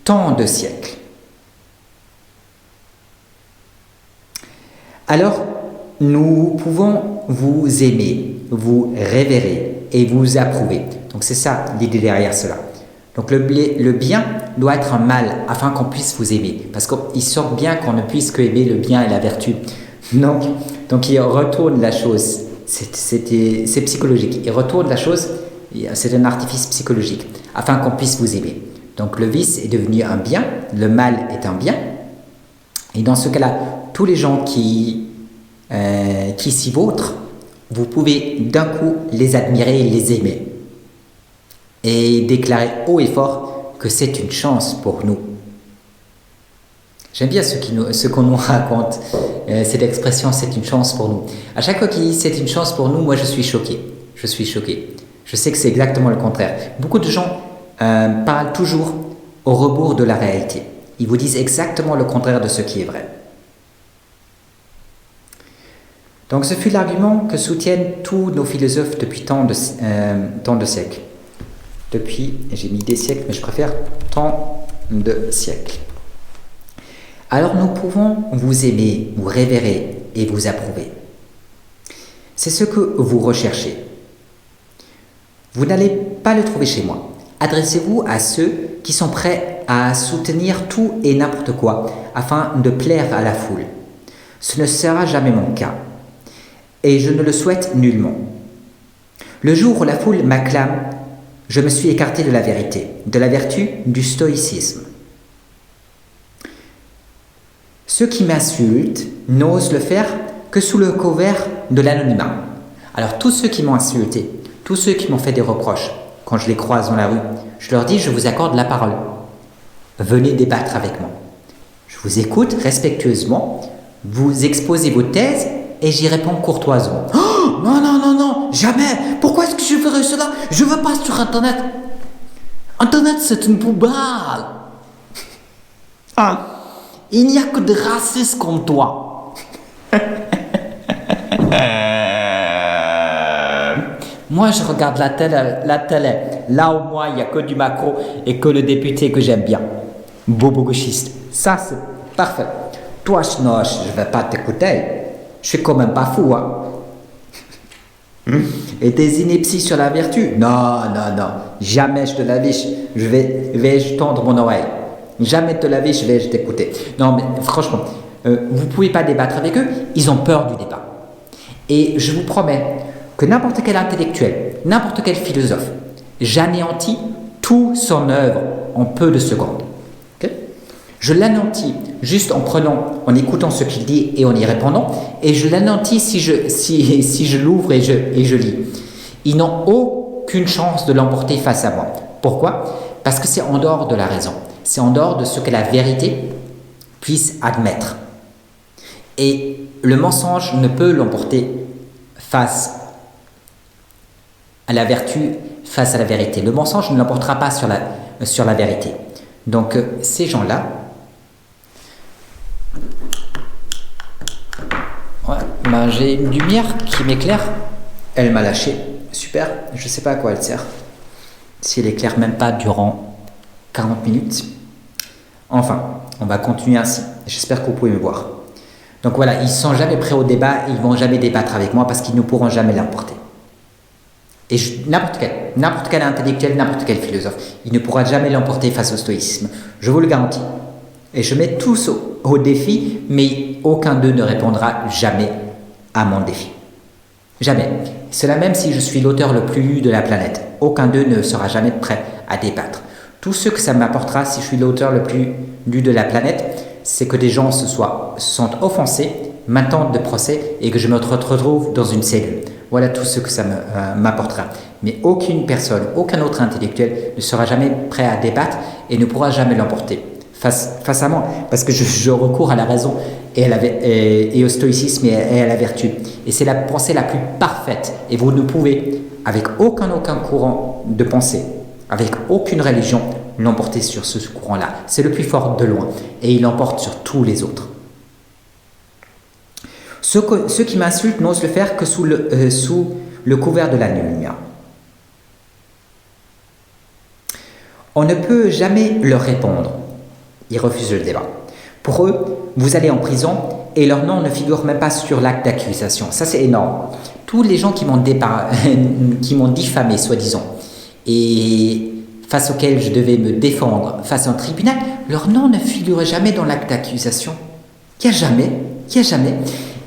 A: tant de siècles. Alors, nous pouvons vous aimer, vous révérer et vous approuver. Donc c'est ça l'idée derrière cela. Donc le bien doit être un mal afin qu'on puisse vous aimer. Parce qu'il sort bien qu'on ne puisse que aimer le bien et la vertu. Donc il retourne la chose. C'est psychologique. Il retourne la chose, c'est un artifice psychologique, afin qu'on puisse vous aimer. Donc le vice est devenu un bien, le mal est un bien. Et dans ce cas-là, tous les gens qui s'y vautrent, vous pouvez d'un coup les admirer et les aimer. Et déclarer haut et fort que c'est une chance pour nous. J'aime bien ce qu'on nous raconte, cette expression « c'est une chance pour nous ». À chaque fois qu'il dit « c'est une chance pour nous », moi je suis choqué. Je suis choqué. Je sais que c'est exactement le contraire. Beaucoup de gens parlent toujours au rebours de la réalité. Ils vous disent exactement le contraire de ce qui est vrai. Donc ce fut l'argument que soutiennent tous nos philosophes depuis tant de siècles. Depuis, j'ai mis des siècles, mais je préfère tant de siècles. Alors nous pouvons vous aimer, vous révérer et vous approuver. C'est ce que vous recherchez. Vous n'allez pas le trouver chez moi. Adressez-vous à ceux qui sont prêts à soutenir tout et n'importe quoi afin de plaire à la foule. Ce ne sera jamais mon cas. Et je ne le souhaite nullement. Le jour où la foule m'acclame, je me suis écarté de la vérité, de la vertu, du stoïcisme. Ceux qui m'insultent n'osent le faire que sous le couvert de l'anonymat. Alors tous ceux qui m'ont insulté, tous ceux qui m'ont fait des reproches, quand je les croise dans la rue, je leur dis « je vous accorde la parole. Venez débattre avec moi. Je vous écoute respectueusement, vous exposez vos thèses et j'y réponds courtoisement. Oh, non, non, non, non, jamais. Pourquoi est-ce que je ferais cela? Je ne veux pas sur Internet. Internet, c'est une poubelle. Ah. Il n'y a que des racistes comme toi. Moi, je regarde la télé. Là, au moins, il n'y a que du Macron et que le député que j'aime bien. Bobo gauchiste. Ça, c'est parfait. Toi, non, je ne vais pas t'écouter. Je suis quand même pas fou, hein. Et tes inepties sur la vertu? Non, non, non. Jamais je te la vie, je vais tendre mon oreille. Jamais de la vie, je vais t'écouter. Non, mais franchement, vous ne pouvez pas débattre avec eux. Ils ont peur du débat. Et je vous promets que n'importe quel intellectuel, n'importe quel philosophe, j'anéantis tout son œuvre en peu de secondes. Okay? Je l'anéantis juste en écoutant ce qu'il dit et en y répondant, et je l'anéantis si je l'ouvre et je lis. Ils n'ont aucune chance de l'emporter face à moi. Pourquoi? Parce que c'est en dehors de la raison. C'est en dehors de ce que la vérité puisse admettre. Et le mensonge ne peut l'emporter face à la vertu, face à la vérité. Le mensonge ne l'emportera pas sur la vérité. Donc ces gens-là, j'ai une lumière qui m'éclaire. Elle m'a lâché. Super. Je ne sais pas à quoi elle sert. Si elle éclaire même pas durant 40 minutes. Enfin, On va continuer ainsi. J'espère que vous pouvez me voir. Donc voilà, ils ne sont jamais prêts au débat, ils ne vont jamais débattre avec moi parce qu'ils ne pourront jamais l'emporter. Et n'importe quel intellectuel, n'importe quel philosophe, il ne pourra jamais l'emporter face au stoïcisme. Je vous le garantis. Et je mets tous au défi, mais aucun d'eux ne répondra jamais à mon défi. Jamais. Cela même si je suis l'auteur le plus lu de la planète. Aucun d'eux ne sera jamais prêt à débattre. Tout ce que ça m'apportera si je suis l'auteur le plus lu de la planète, c'est que des gens se sont offensés, m'attendent de procès et que je me retrouve dans une cellule. Voilà tout ce que ça m'apportera. Mais aucune personne, aucun autre intellectuel ne sera jamais prêt à débattre et ne pourra jamais l'emporter face à moi. Parce que je recours à la raison et au stoïcisme et à la vertu. Et c'est la pensée la plus parfaite. Et vous ne pouvez, avec aucun courant de pensée, avec aucune religion, l'emporter sur ce courant-là. C'est le plus fort de loin. Et il l'emporte sur tous les autres. Ceux qui m'insultent n'osent le faire que sous le couvert de l'anonymat. On ne peut jamais leur répondre. Ils refusent le débat. Pour eux, vous allez en prison et leur nom ne figure même pas sur l'acte d'accusation. Ça, c'est énorme. Tous les gens qui m'ont diffamé, soi-disant, et face auxquels je devais me défendre face à un tribunal, leur nom ne figure jamais dans l'acte d'accusation. Il n'y a jamais.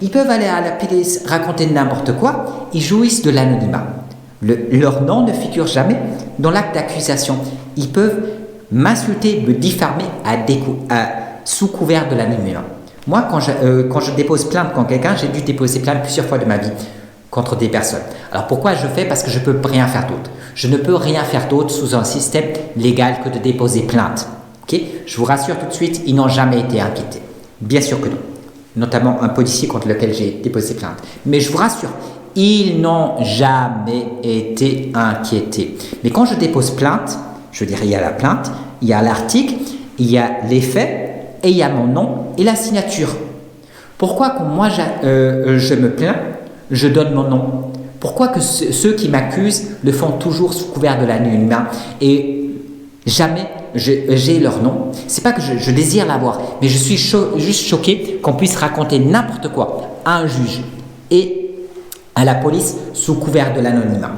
A: Ils peuvent aller à la police raconter n'importe quoi, ils jouissent de l'anonymat. Leur nom ne figure jamais dans l'acte d'accusation. Ils peuvent m'insulter, me diffamer sous couvert de l'anonymat. Moi, quand je dépose plainte contre quelqu'un, j'ai dû déposer plainte plusieurs fois de ma vie contre des personnes. Alors pourquoi je fais? Parce que je ne peux rien faire d'autre. Je ne peux rien faire d'autre sous un système légal que de déposer plainte. Okay? Je vous rassure tout de suite, ils n'ont jamais été inquiétés. Bien sûr que non. Notamment un policier contre lequel j'ai déposé plainte. Mais je vous rassure, ils n'ont jamais été inquiétés. Mais quand je dépose plainte, je veux dire, il y a la plainte, il y a l'article, il y a les faits, et il y a mon nom et la signature. Pourquoi quand moi je me plains, je donne mon nom? Pourquoi que ceux qui m'accusent le font toujours sous couvert de l'anonymat et jamais j'ai leur nom? C'est pas que je désire l'avoir, mais je suis juste choqué qu'on puisse raconter n'importe quoi à un juge et à la police sous couvert de l'anonymat.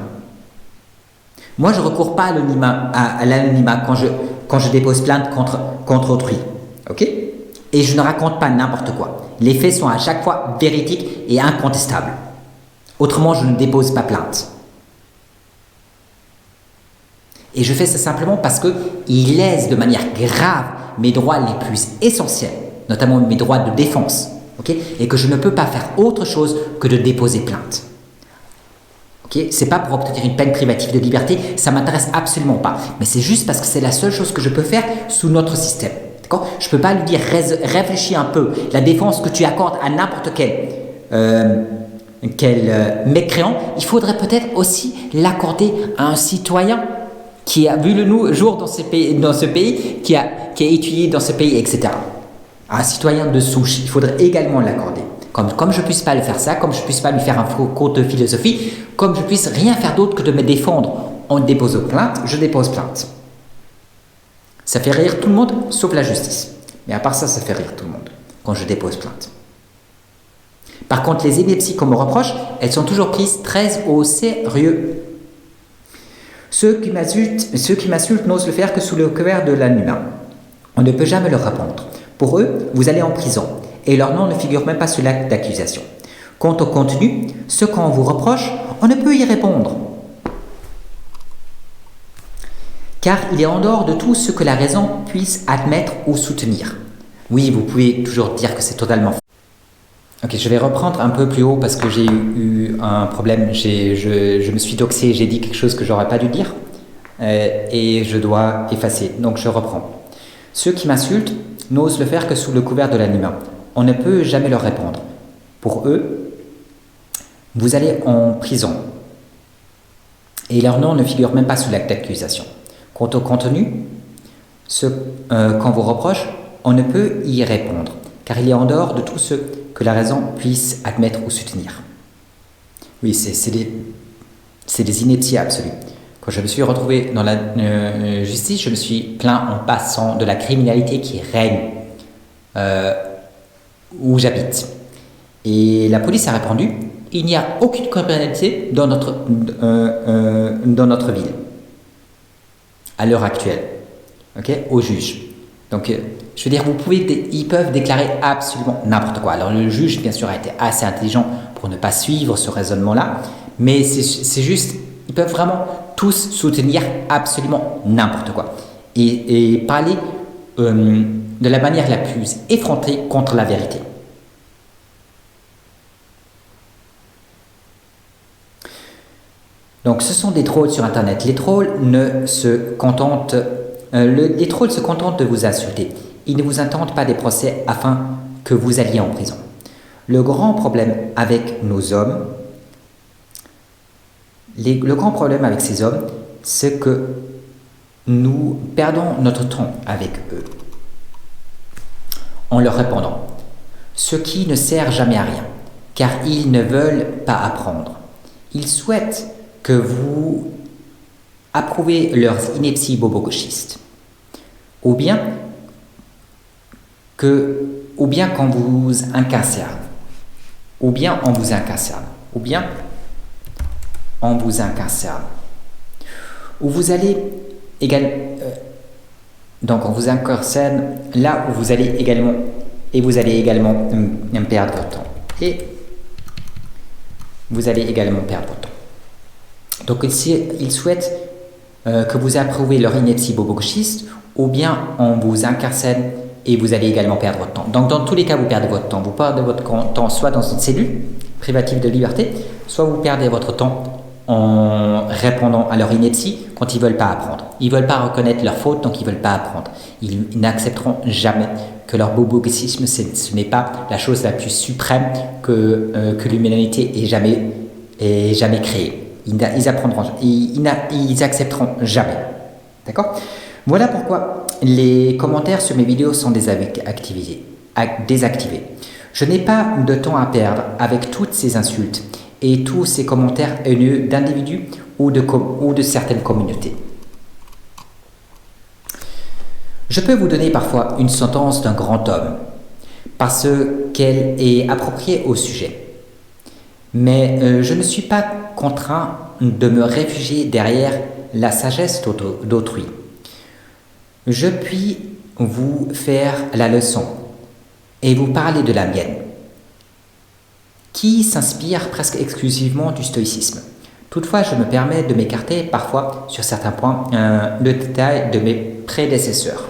A: Moi, je ne recours pas à l'anonymat quand je dépose plainte contre autrui. Ok? Et je ne raconte pas n'importe quoi. Les faits sont à chaque fois véridiques et incontestables. Autrement, je ne dépose pas plainte. Et je fais ça simplement parce qu'il lèse de manière grave mes droits les plus essentiels, notamment mes droits de défense. Okay? Et que je ne peux pas faire autre chose que de déposer plainte. Okay? Ce n'est pas pour obtenir une peine privative de liberté, ça ne m'intéresse absolument pas. Mais c'est juste parce que c'est la seule chose que je peux faire sous notre système. Je ne peux pas lui dire réfléchis un peu. La défense que tu accordes à n'importe quel mécréant, il faudrait peut-être aussi l'accorder à un citoyen qui a vu le jour dans ce pays, qui a étudié dans ce pays, etc. Un citoyen de souche, il faudrait également l'accorder. Comme je ne puisse pas le faire ça, comme je ne puisse pas lui faire un cours de philosophie, comme je ne puisse rien faire d'autre que de me défendre en déposant plainte, je dépose plainte. Ça fait rire tout le monde, sauf la justice. Mais à part ça, ça fait rire tout le monde quand je dépose plainte. Par contre, les inepties qu'on me reproche, elles sont toujours prises très au sérieux. Ceux qui m'insultent n'osent le faire que sous le couvert de l'anonymat. On ne peut jamais leur répondre. Pour eux, vous allez en prison et leur nom ne figure même pas sur l'acte d'accusation. Quant au contenu, ce qu'on vous reproche, on ne peut y répondre. Car il est en dehors de tout ce que la raison puisse admettre ou soutenir. Oui, vous pouvez toujours dire que c'est totalement faux. Ok, je vais reprendre un peu plus haut parce que j'ai eu un problème. Je me suis doxé, j'ai dit quelque chose que j'aurais pas dû dire et je dois effacer. Donc je reprends. Ceux qui m'insultent n'osent le faire que sous le couvert de l'anonymat. On ne peut jamais leur répondre. Pour eux, vous allez en prison et leur nom ne figure même pas sous l'acte d'accusation. Quant au contenu, ce qu'on vous reproche, on ne peut y répondre, car il est en dehors de tout ce que la raison puisse admettre ou soutenir. Oui, c'est des inepties absolues. Quand je me suis retrouvé dans la justice, je me suis plaint en passant de la criminalité qui règne euh, où j'habite. Et la police a répondu, il n'y a aucune criminalité dans notre ville, à l'heure actuelle, ok, au juge. Donc, je veux dire, ils peuvent déclarer absolument n'importe quoi. Alors, le juge, bien sûr, a été assez intelligent pour ne pas suivre ce raisonnement-là, mais c'est juste, ils peuvent vraiment tous soutenir absolument n'importe quoi et parler de la manière la plus effrontée contre la vérité. Donc, ce sont des trolls sur Internet. Les trolls se contentent de vous insulter. Ils ne vous intentent pas des procès afin que vous alliez en prison. Le grand problème avec nos hommes, le grand problème avec ces hommes, c'est que nous perdons notre temps avec eux en leur répondant, ce qui ne sert jamais à rien, car ils ne veulent pas apprendre. Ils souhaitent que vous approuvez leurs inepties bobo-gauchistes, ou bien qu'on vous incarcère, ou bien on vous incarcère, ou bien on vous incarcère, ou vous allez également, donc on vous incarcère là où vous allez également, et vous allez également perdre votre temps, et vous allez également perdre votre temps. Donc ils souhaitent que vous approuvez leur ineptie bobo-gauchiste, ou bien on vous incarcère et vous allez également perdre votre temps. Donc dans tous les cas, vous perdez votre temps. Vous perdez votre temps soit dans une cellule privative de liberté, soit vous perdez votre temps en répondant à leur ineptie quand ils ne veulent pas apprendre. Ils ne veulent pas reconnaître leur faute, donc ils ne veulent pas apprendre. Ils n'accepteront jamais que leur bobo-gauchisme, ce n'est pas la chose la plus suprême que l'humanité ait jamais créée. Ils apprendront, ils accepteront jamais. D'accord ? Voilà pourquoi les commentaires sur mes vidéos sont désactivés. Je n'ai pas de temps à perdre avec toutes ces insultes et tous ces commentaires haineux d'individus ou de certaines communautés. Je peux vous donner parfois une sentence d'un grand homme parce qu'elle est appropriée au sujet. Mais je ne suis pas contraint de me réfugier derrière la sagesse d'autrui. Je puis vous faire la leçon et vous parler de la mienne, qui s'inspire presque exclusivement du stoïcisme. Toutefois, je me permets de m'écarter parfois sur certains points de détail de mes prédécesseurs.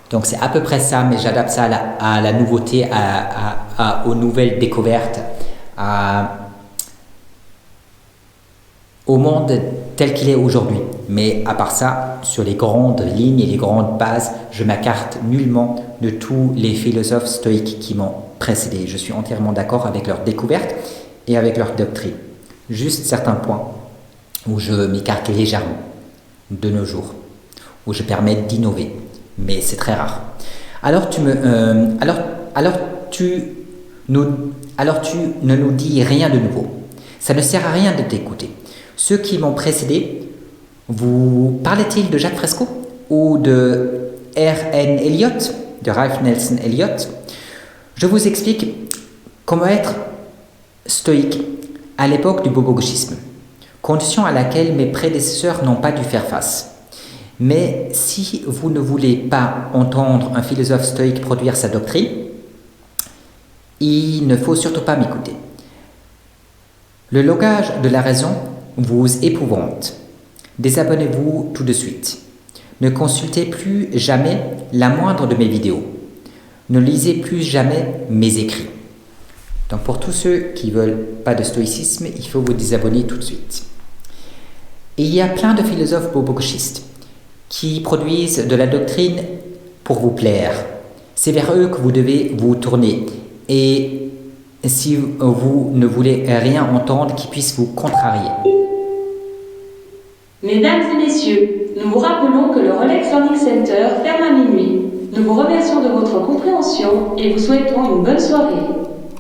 A: Donc c'est à peu près ça, mais j'adapte ça à la nouveauté, aux nouvelles découvertes, au monde tel qu'il est aujourd'hui. Mais à part ça, sur les grandes lignes et les grandes bases, je m'écarte nullement de tous les philosophes stoïques qui m'ont précédé. Je suis entièrement d'accord avec leurs découvertes et avec leurs doctrines. Juste certains points où je m'écarte légèrement de nos jours, où je permets d'innover, mais c'est très rare. Alors tu ne nous dis rien de nouveau. Ça ne sert à rien de t'écouter. Ceux qui m'ont précédé, vous parlaient-ils de Jacques Fresco ou de R.N. Elliott, de Ralph Nelson Elliott? Je vous explique comment être stoïque à l'époque du bobo-gauchisme, condition à laquelle mes prédécesseurs n'ont pas dû faire face. Mais si vous ne voulez pas entendre un philosophe stoïque produire sa doctrine, il ne faut surtout pas m'écouter. Le langage de la raison vous épouvante. Désabonnez-vous tout de suite. Ne consultez plus jamais la moindre de mes vidéos. Ne lisez plus jamais mes écrits. Donc pour tous ceux qui ne veulent pas de stoïcisme, il faut vous désabonner tout de suite. Et il y a plein de philosophes bobo-gauchistes qui produisent de la doctrine pour vous plaire. C'est vers eux que vous devez vous tourner. Et si vous ne voulez rien entendre qui puisse vous contrarier.
B: Mesdames et messieurs, nous vous rappelons que le Rolex Learning Center ferme à minuit. Nous vous remercions de votre compréhension et vous souhaitons une bonne soirée.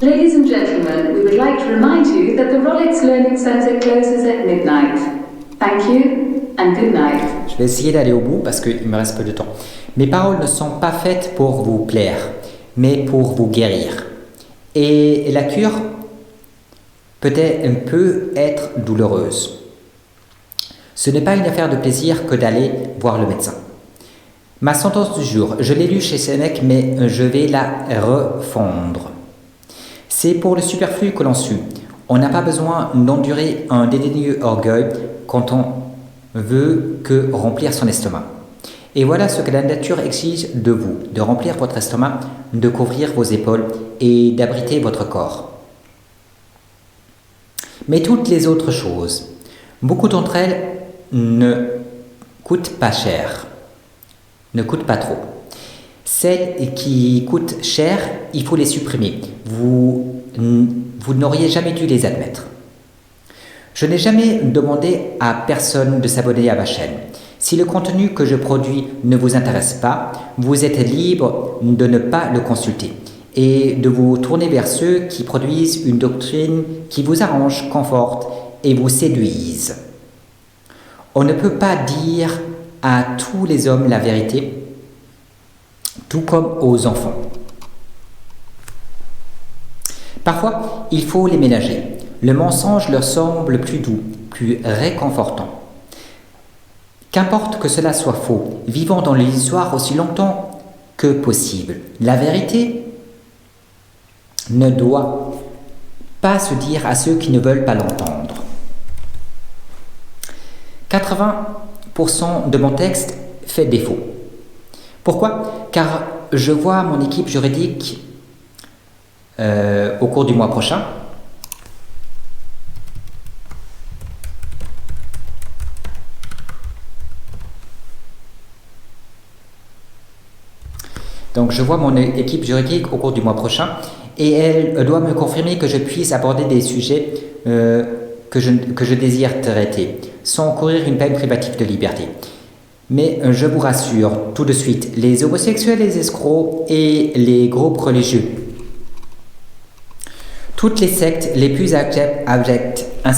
C: Ladies and gentlemen, we would like to remind you that the Rolex Learning Center closes at midnight. Thank you and good night.
A: Je vais essayer d'aller au bout parce qu'il me reste peu de temps. Mes paroles ne sont pas faites pour vous plaire, mais pour vous guérir. Et la cure peut être douloureuse. Ce n'est pas une affaire de plaisir que d'aller voir le médecin. Ma sentence du jour, je l'ai lue chez Sénèque, mais je vais la refondre. C'est pour le superflu que l'on sue. On n'a pas besoin d'endurer un dédaigneux orgueil quand on veut que remplir son estomac. Et voilà ce que la nature exige de vous, de remplir votre estomac, de couvrir vos épaules et d'abriter votre corps. Mais toutes les autres choses, beaucoup d'entre elles ne coûtent pas cher, ne coûtent pas trop. Celles qui coûtent cher, il faut les supprimer. Vous n'auriez jamais dû les admettre. Je n'ai jamais demandé à personne de s'abonner à ma chaîne. Si le contenu que je produis ne vous intéresse pas, vous êtes libre de ne pas le consulter et de vous tourner vers ceux qui produisent une doctrine qui vous arrange, conforte et vous séduise. On ne peut pas dire à tous les hommes la vérité, tout comme aux enfants. Parfois, il faut les ménager. Le mensonge leur semble plus doux, plus réconfortant. Qu'importe que cela soit faux, vivons dans l'histoire aussi longtemps que possible. La vérité ne doit pas se dire à ceux qui ne veulent pas l'entendre. 80% de mon texte fait défaut. Pourquoi? Car je vois mon équipe juridique au cours du mois prochain. Donc je vois mon équipe juridique au cours du mois prochain et elle doit me confirmer que je puisse aborder des sujets que je désire traiter sans courir une peine privative de liberté. Mais je vous rassure tout de suite, les homosexuels, les escrocs et les groupes religieux, toutes les sectes les plus abjectes